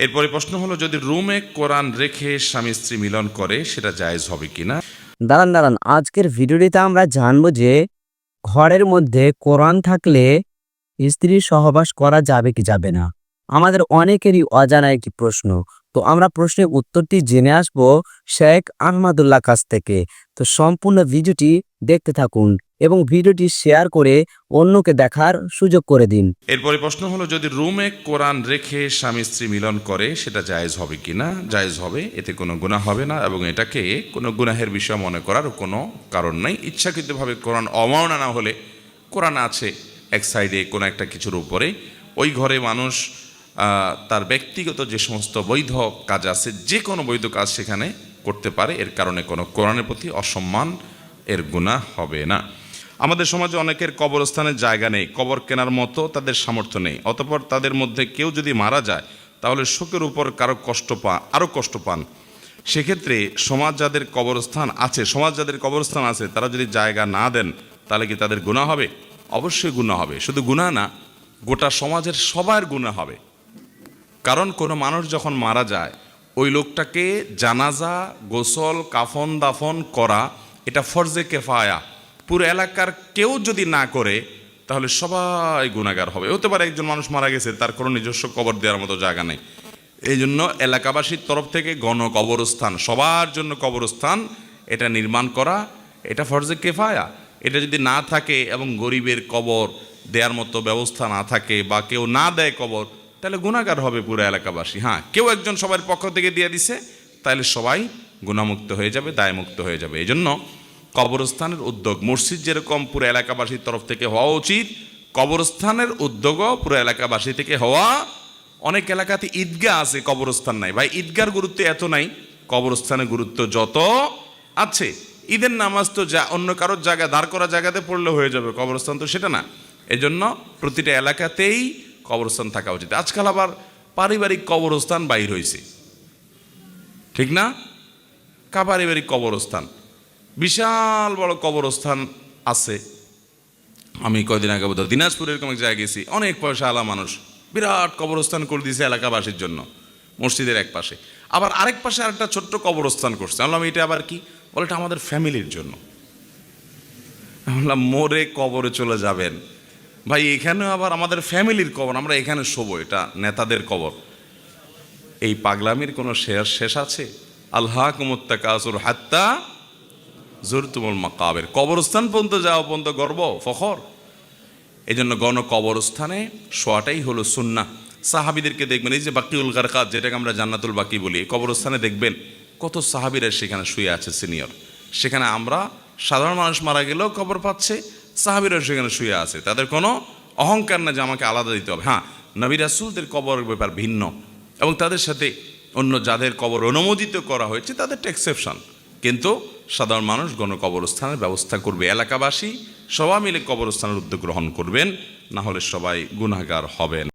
এরপরে প্রশ্ন হলো, যদি রুমে কোরআন রেখে স্বামী স্ত্রী মিলন করে সেটা জায়েজ হবে কিনা? দাঁড়ান, আজকের ভিডিওটিতে আমরা জানবো যে ঘরের মধ্যে কোরআন থাকলে স্ত্রীর সহবাস করা যাবে কি যাবে না। আমাদের অনেকেরই অজানা একটি প্রশ্ন। তো আমরা প্রশ্নের উত্তরটি জেনে আসব শেখ আহমদুল্লাহ কাছ থেকে। তো সম্পূর্ণ ভিডিওটি দেখতে থাকুন এবং ভিডিওটি শেয়ার করে অন্যকে দেখার সুযোগ করে দিন। এরপরে প্রশ্ন হলো, যদি রুমে কোরআন রেখে স্বামী স্ত্রী মিলন করে সেটা জায়েজ হবে কিনা? জায়েজ হবে, এতে কোনো গুনাহ হবে না এবং এটাকে কোনো গুনাহের বিষয় মনে করার কোনো কারণ নাই। ইচ্ছাকৃতভাবে কোরআন অমাননা না হলে, কোরআন আছে এক সাইডে কোনো একটা কিছুর উপরে, ওই ঘরে মানুষ তার ব্যক্তিগত যে সমস্ত বৈধ কাজ আছে, যে কোনো বৈধ কাজ সেখানে করতে পারে, এর কারণে কোনো কোরআনের প্রতি অসম্মান এর গুনাহ হবে না। আমাদের সমাজে অনেকের কবরস্থানের জায়গা নেই, কবর কেনার মতো তাদের সামর্থ্য নেই। অতঃপর তাদের মধ্যে কেউ যদি মারা যায় তাহলে শোকের উপর আরও কষ্ট পান। সেক্ষেত্রে সমাজ যাদের কবরস্থান আছে তারা যদি জায়গা না দেন তাহলে কি তাদের গুনাহ হবে? অবশ্যই গুনাহ হবে। শুধু গুনাহ না, গোটা সমাজের সবার গুনাহ হবে। কারণ কোনো মানুষ যখন মারা যায়, ওই লোকটাকে জানাজা, গোসল, কাফন দাফন করা এটা ফরজে কেফায়া। পুরো এলাকার কেউ যদি না করে তাহলে সবাই গুনাহগার হবে। হতে পারে একজন মানুষ মারা গেছে, তার কোনো নিজস্ব কবর দেওয়ার মতো জায়গা নেই, এই জন্য এলাকাবাসীর তরফ থেকে গণ কবরস্থান, সবার জন্য কবরস্থান এটা নির্মাণ করা, এটা ফরজে কেফায়া। এটা যদি না থাকে এবং গরিবের কবর দেওয়ার মতো ব্যবস্থা না থাকে বা কেউ না দেয় কবর, তাহলে গুনাহগার হবে পুরো এলাকাবাসী। হ্যাঁ, কেউ একজন সবার পক্ষ থেকে দিয়ে দিছে, তাহলে সবাই গুনাহমুক্ত হয়ে যাবে, দায়মুক্ত হয়ে যাবে। এই জন্য কবরস্থানের উদ্যোগ মসজিদ যেরকম পুরো এলাকাবাসীর তরফ থেকে হওয়া উচিত, কবরস্থানের উদ্যোগও পুরো এলাকাবাসী থেকে হওয়া। অনেক এলাকাতে ঈদগাহ আছে, কবরস্থান নাই। ভাই, ঈদগার গুরুত্ব এত নাই, কবরস্থানের গুরুত্ব যত আছে। ঈদের নামাজ তো যা অন্য কারোর জায়গা, দাঁড় করা জায়গাতে পড়লে হয়ে যাবে, কবরস্থান তো সেটা না। এজন্য প্রতিটা এলাকাতেই কবরস্থান থাকা উচিত। আজকাল আবার পারিবারিক কবরস্থান বাইর হয়েছে, ঠিক না? পারিবারিক কবরস্থান, বিশাল বড় কবরস্থান আছে। আমি কয়দিন আগে বোধহয় দিনাজপুরের এরকম এক জায়গায় গেছি, অনেক পয়সা আলা মানুষ বিরাট কবরস্থান করে দিয়েছে এলাকাবাসীর জন্য, মসজিদের এক পাশে। আবার আরেক পাশে আরেকটা ছোট্ট কবরস্থান করছে। আমি বললাম, এটা আবার কি? বলে, এটা আমাদের ফ্যামিলির জন্য। আমি বললাম, মোরে কবরে চলে যাবেন ভাই, এখানেও আবার আমাদের ফ্যামিলির কবর, আমরা এখানে শোবো, এটা নেতাদের কবর। এই পাগলামির কোনো শেষ আছে? আল্লাহকুমুত তাকাসুর হাত্তা যুরতুমুল মাকাবির। কবরস্থান পর্যন্ত যাওয়া পর্যন্ত গর্ব, ফখর। এই জন্য গণ কবরস্থানে শোয়াটাই হলো সুন্নাহ। সাহাবীদেরকে দেখবেন, এই যে বাকিউল গারকাত, যেটাকে আমরা জান্নাতুল বাকি বলি, এই কবরস্থানে দেখবেন কত সাহাবীরা সেখানে শুয়ে আছে, সিনিয়র। সেখানে আমরা সাধারণ মানুষ মারা গেলেও কবর পাচ্ছে, সাহাবীরা সেখানে শুয়ে আছে। তাদের কোনো অহংকার না যে আমাকে আলাদা দিতে হবে। হ্যাঁ, নবী রাসূলদের কবরের ব্যাপার ভিন্ন, এবং তাদের সাথে অন্য যাদের কবর অনুমোদিত করা হয়েছে তাদের এক্সেপশন। কিন্তু সাধারণ মানুষ গণ কবরস্থানের ব্যবস্থা করবে, এলাকাবাসী সবাই মিলে কবরস্থানের উদ্যোগ গ্রহণ করবেন, না হলে সবাই গুনাহগার হবেন।